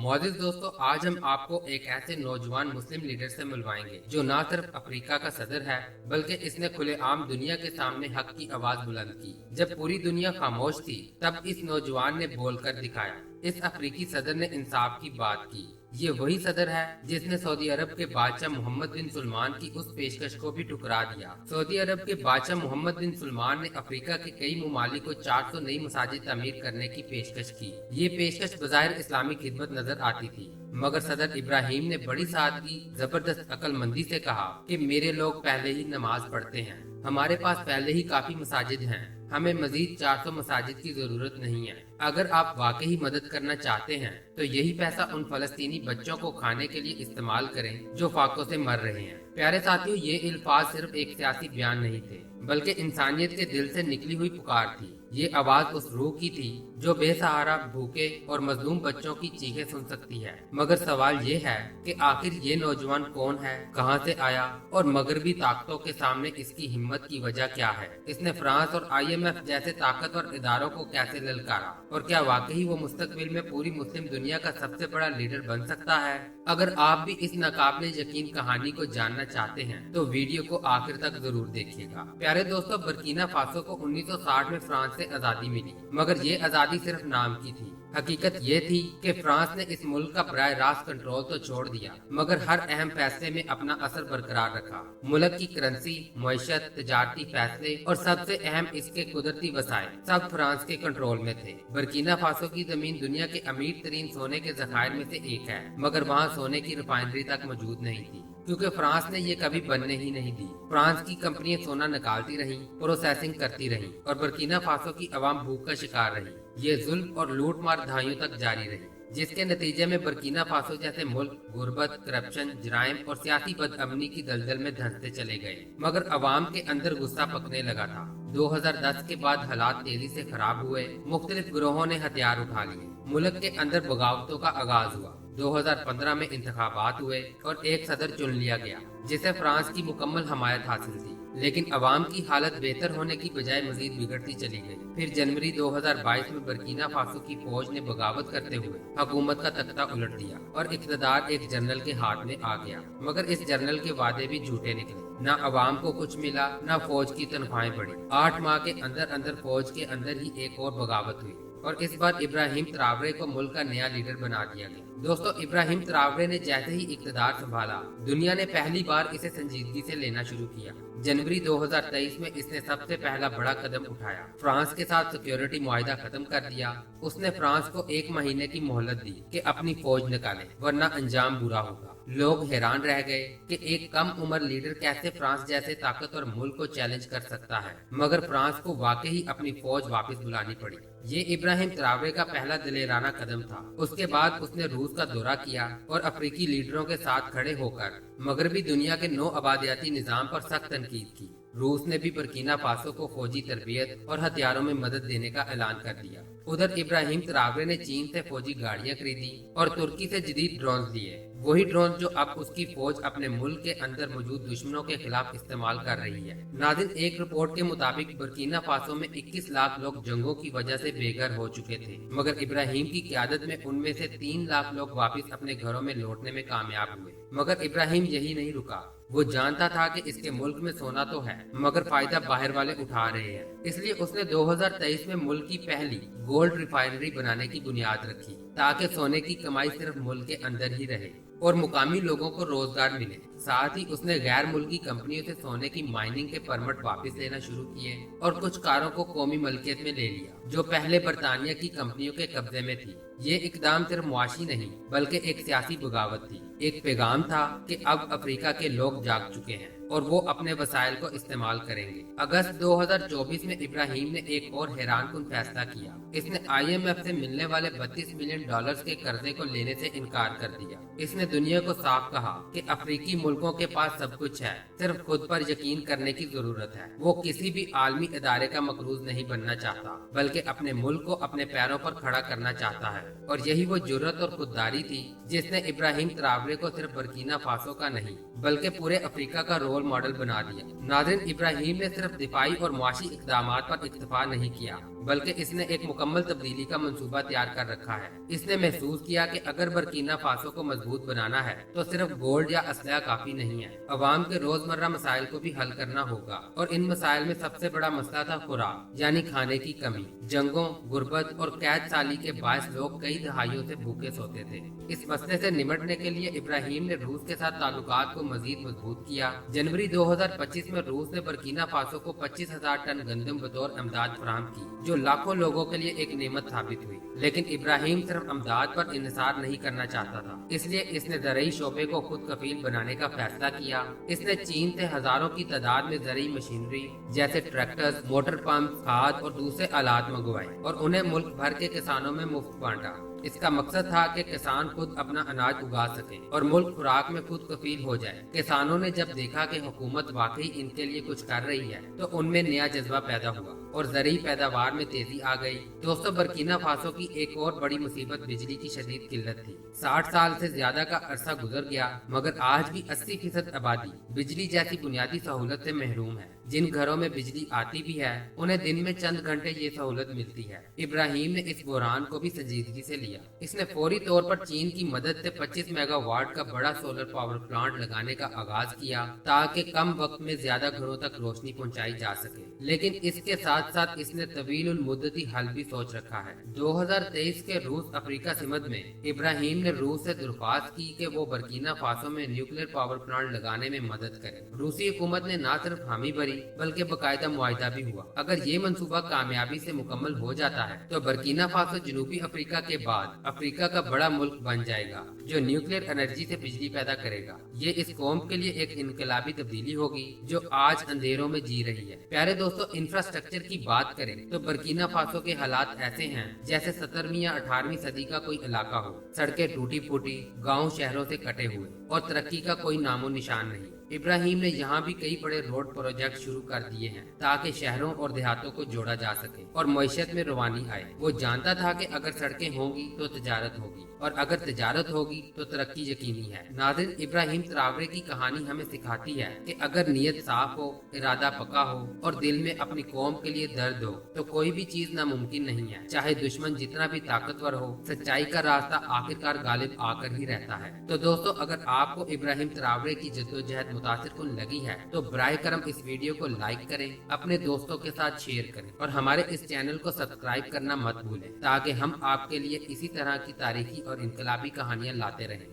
मौजूद दोस्तों, आज हम आपको एक ऐसे नौजवान मुस्लिम लीडर से मिलवाएंगे जो न सिर्फ अफ्रीका का सदर है बल्कि इसने खुलेआम दुनिया के सामने हक की आवाज बुलंद की। जब पूरी दुनिया खामोश थी तब इस नौजवान ने बोलकर दिखाया। इस अफ्रीकी सदर ने इंसाफ की बात की। ये वही सदर है जिसने सऊदी अरब के बादशाह मोहम्मद बिन सलमान की उस पेशकश को भी ठुकरा दिया। सऊदी अरब के बादशाह मोहम्मद बिन सलमान ने अफ्रीका के कई ममालिक को 400 नई मसाजिद तामीर करने की पेशकश की। ये पेशकश बज़ाहिर इस्लामी खिदमत नजर आती थी, मगर सदर इब्राहिम ने बड़ी सादगी जबरदस्त अक्लमंदी से कहा कि मेरे लोग पहले ही नमाज पढ़ते हैं, हमारे पास पहले ही काफी मसाजिद हैं, हमें मजीद 400 मसाजिद की जरूरत नहीं है। अगर आप वाकई मदद करना चाहते हैं तो यही पैसा उन फलस्तीनी बच्चों को खाने के लिए इस्तेमाल करें जो फाकों से मर रहे हैं। प्यारे साथियों, ये अल्फाज सिर्फ एक सियासी बयान नहीं थे बल्कि इंसानियत के दिल से निकली हुई पुकार थी। ये आवाज उस रूह की थी जो बेसहारा, भूखे और मजलूम बच्चों की चीखें सुन सकती है। मगर सवाल ये है कि आखिर ये नौजवान कौन है, कहां से आया और मगरबी ताकतों के सामने इसकी हिम्मत की वजह क्या है? इसने फ्रांस और IMF जैसे ताकतवर इदारों को कैसे ललकारा और क्या वाकई वो मुस्तकबिल में पूरी मुस्लिम दुनिया का सबसे बड़ा लीडर बन सकता है? अगर आप भी इस नाकाबिले यकीन कहानी को जानना चाहते हैं तो वीडियो को आखिर तक जरूर देखिएगा। प्यारे दोस्तों, बर्किना फासो को 1960 में फ्रांस से आजादी मिली, मगर ये आजादी सिर्फ नाम की थी। हकीकत ये थी कि फ्रांस ने इस मुल्क का बराह रास्त कंट्रोल तो छोड़ दिया मगर हर अहम फैसले में अपना असर बरकरार रखा। मुल्क की करेंसी, मुईशत, तजारती फैसले और सबसे अहम इसके कुदरती वसाइल सब फ्रांस के कंट्रोल में थे। बर्किना फासो की जमीन दुनिया के अमीर तरीन सोने के जखायर में से एक है, मगर वहाँ सोने की रिफाइनरी तक मौजूद नहीं थी क्योंकि फ्रांस ने ये कभी बनने ही नहीं दी। फ्रांस की कंपनियां सोना निकालती रहीं, प्रोसेसिंग करती रहीं और बर्किना फासो की आवाम भूख का शिकार रही। ये जुल्म और लूट मार दहाइयों तक जारी रही, जिसके नतीजे में बर्किना फासो जैसे मुल्क गुर्बत, करप्शन, जराइम और सियासी बदअमनी की दलदल में धंसते चले गए। मगर अवाम के अंदर गुस्सा पकने लगा था। 2010 के बाद हालात तेजी से खराब हुए। मुख्तलिफ गिरोहों ने हथियार उठा लिए, मुल्क के अंदर बगावतों का आगाज हुआ। 2015 में इंतखाबात हुए और एक सदर चुन लिया गया जिसे फ्रांस की मुकम्मल हमायत हासिल थी। लेकिन अवाम की हालत बेहतर होने की बजाय मजीद बिगड़ती चली गई। फिर जनवरी 2022 में बर्किना फासो की फौज ने बगावत करते हुए हुकूमत का तख्ता उलट दिया और इक़्तिदार एक जनरल के हाथ में आ गया। मगर इस जनरल के वादे भी झूठे निकले। न अवाम को कुछ मिला, न फौज की तनख्वाहें बढ़ी। 8 माह के अंदर अंदर फौज के अंदर ही एक और बगावत हुई और इस बार इब्राहिम ट्रावरे को मुल्क का नया लीडर बना दिया गया। दोस्तों, इब्राहिम ट्रावरे ने जैसे ही इक़्तिदार संभाला, दुनिया ने पहली बार इसे संजीदगी से लेना शुरू किया। जनवरी 2023 में इसने सबसे पहला बड़ा कदम उठाया। फ्रांस के साथ सिक्योरिटी मुआहिदा खत्म कर दिया। उसने फ्रांस को 1 महीने की मोहलत दी कि अपनी फौज निकाले वरना अंजाम बुरा होगा। लोग हैरान रह गए कि एक कम उम्र लीडर कैसे फ्रांस जैसे ताकतवर मुल्क को चैलेंज कर सकता है, मगर फ्रांस को वाकई अपनी फौज वापस बुलानी पड़ी। ये इब्राहिम ट्रावरे का पहला दिलेराना कदम था। उसके बाद उसने रूस का दौरा किया और अफ्रीकी लीडरों के साथ खड़े होकर मगरबी दुनिया के 9 आबादियाती निजाम पर सख्त तनकीद की। रूस ने भी बर्किना फासो को फौजी तरबियत और हथियारों में मदद देने का ऐलान कर दिया। उधर इब्राहिम ट्रावरे ने चीन से फौजी गाड़ियां खरीदी और तुर्की से जदीद ड्रोन लिए, वही ड्रोन जो अब उसकी फौज अपने मुल्क के अंदर मौजूद दुश्मनों के खिलाफ इस्तेमाल कर रही है। नाज़रीन, एक रिपोर्ट के मुताबिक बर्किना फासो में 21 लाख लोग जंगों की वजह से बेघर हो चुके थे, मगर इब्राहिम की क़यादत में उनमें से 3 लाख लोग वापस अपने घरों में लौटने में कामयाब हुए। मगर इब्राहिम यही नहीं रुका। वो जानता था कि इसके मुल्क में सोना तो है मगर फायदा बाहर वाले उठा रहे हैं। इसलिए उसने 2023 में मुल्क की पहली गोल्ड रिफाइनरी बनाने की बुनियाद रखी ताकि सोने की कमाई सिर्फ मुल्क के अंदर ही रहे और मुकामी लोगों को रोजगार मिले। साथ ही उसने गैर मुल्की कंपनियों से सोने की माइनिंग के परमिट वापस लेना शुरू किए और कुछ कारों को कौमी मलकियत में ले लिया जो पहले बरतानिया की कंपनियों के कब्जे में थी। ये इकदाम सिर्फ मुआशी नहीं बल्कि एक सियासी बगावत थी। एक पैगाम था कि अब अफ्रीका के लोग जाग चुके हैं और वो अपने वसाइल को इस्तेमाल करेंगे। अगस्त 2024 में इब्राहिम ने एक और हैरानकुन फैसला किया। इसने IMF से मिलने वाले $32 मिलियन के कर्जे को लेने से इनकार कर दिया। इसने दुनिया को साफ कहा कि अफ्रीकी मुल्कों के पास सब कुछ है, सिर्फ खुद पर यकीन करने की जरूरत है। वो किसी भी आलमी इदारे का मकरूज नहीं बनना चाहता बल्कि अपने मुल्क को अपने पैरों पर खड़ा करना चाहता है। और यही वो जुर्रत और खुददारी थी जिसने इब्राहिम ट्रावरे को सिर्फ बर्किना फासो का नहीं बल्कि पूरे अफ्रीका का रोल मॉडल बना दिया। नाज़रीन, इब्राहिम ने सिर्फ दिफाई और मुआशी इक़दामात पर इक्तफा नहीं किया बल्कि इसने एक मुकम्मल तब्दीली का मंसूबा तैयार कर रखा है। इसने महसूस किया कि अगर बर्किना फासो को मजबूत बनाना है तो सिर्फ गोल्ड या असलहा काफी नहीं है, अवाम के रोजमर्रा मसाइल को भी हल करना होगा। और इन मसाइल में सबसे बड़ा मसला था खुराक, यानी खाने की कमी। जंगों, गुर्बत और कैद साली के बायस लोग कई दहाइयों से भूखे सोते थे। इस मसले से निमटने के लिए इब्राहिम ने रूस के साथ ताल्लुकात को मजीद मजबूत किया। जनवरी 2025 में रूस ने बर्किना फासो को 25,000 टन गंदम बतौर अमदाद फराहम की, जो लाखों लोगों के लिए एक नेमत साबित हुई। लेकिन इब्राहिम सिर्फ अमदाद पर इन्हिसार नहीं करना चाहता था, इसलिए इसने ज़रई शोबे को खुद कफील बनाने का फैसला किया। इसने चीन से हजारों की तादाद में ज़रई मशीनरी जैसे ट्रैक्टर्स, मोटर पंप, खाद और दूसरे आलात मंगवाए और उन्हें मुल्क भर के किसानों में मुफ्त बांटा। इसका मकसद था कि किसान खुद अपना अनाज उगा सके और मुल्क खुराक में खुद कफील हो जाए। किसानों ने जब देखा कि हुकूमत वाकई इनके लिए कुछ कर रही है तो उनमें नया जज्बा पैदा हुआ और ज़रई पैदावार में तेजी आ गई। दोस्तों, बर्किना फासो की एक और बड़ी मुसीबत बिजली की शदीद किल्लत थी। 60 साल से ज्यादा का अरसा गुजर गया मगर आज भी 80% आबादी बिजली जैसी बुनियादी सहूलत से महरूम है। जिन घरों में बिजली आती भी है उन्हें दिन में चंद घंटे ये सहूलत मिलती है। इब्राहिम ने इस बहरान को भी संजीदगी से लिया। इसने फौरी तौर पर चीन की मदद से 25 मेगावाट का बड़ा सोलर पावर प्लांट लगाने का आगाज किया ताकि कम वक्त में ज्यादा घरों तक रोशनी पहुंचाई जा सके। लेकिन इसके साथ साथ इसने तवील मुद्दती हल भी सोच रखा है। 2023 के रूस अफ्रीका सिमत में इब्राहिम ने रूस से दरख्वास्त की कि वो बर्किना फासो में न्यूक्लियर पावर प्लांट लगाने में मदद करे। रूसी हुकूमत ने न सिर्फ हामी भरी बल्कि बकायदा मुआहिदा भी हुआ। अगर ये मंसूबा कामयाबी से मुकम्मल हो जाता है तो बर्किना फासो जनूबी अफ्रीका के बाद अफ्रीका का बड़ा मुल्क बन जाएगा जो न्यूक्लियर एनर्जी से बिजली पैदा करेगा। ये इस कौम के लिए एक इनकलाबी तब्दीली होगी जो आज अंधेरों में जी रही है। प्यारे दोस्तों, इंफ्रास्ट्रक्चर की बात करें तो बर्किना फासो के हालात ऐसे हैं जैसे 17वीं या 18वीं सदी का कोई इलाका हो। सड़कें टूटी फूटी, गाँव शहरों से कटे हुए और तरक्की का कोई नामो निशान नहीं। इब्राहिम ने यहाँ भी कई बड़े रोड प्रोजेक्ट शुरू कर दिए हैं ताकि शहरों और देहातों को जोड़ा जा सके और मईशत में रवानी आए। वो जानता था कि अगर सड़कें होंगी तो तजारत होगी और अगर तजारत होगी तो तरक्की यकीनी है। नाज़रीन, इब्राहिम ट्रावरे की कहानी हमें सिखाती है कि अगर नीयत साफ हो, इरादा पक्का हो और दिल में अपनी कौम के लिए दर्द हो तो कोई भी चीज नामुमकिन नहीं है। चाहे दुश्मन जितना भी ताकतवर हो, सच्चाई का रास्ता आखिरकार गालिब आकर ही रहता है। तो दोस्तों, अगर आपको इब्राहिम ट्रावरे की जद्दोजहद मुतासिरकुन लगी है तो बराए करम इस वीडियो को लाइक करें, अपने दोस्तों के साथ शेयर करें और हमारे इस चैनल को सब्सक्राइब करना मत भूलें ताकि हम आपके लिए इसी तरह की तारीखी और इनकलाबी कहानियां लाते रहें।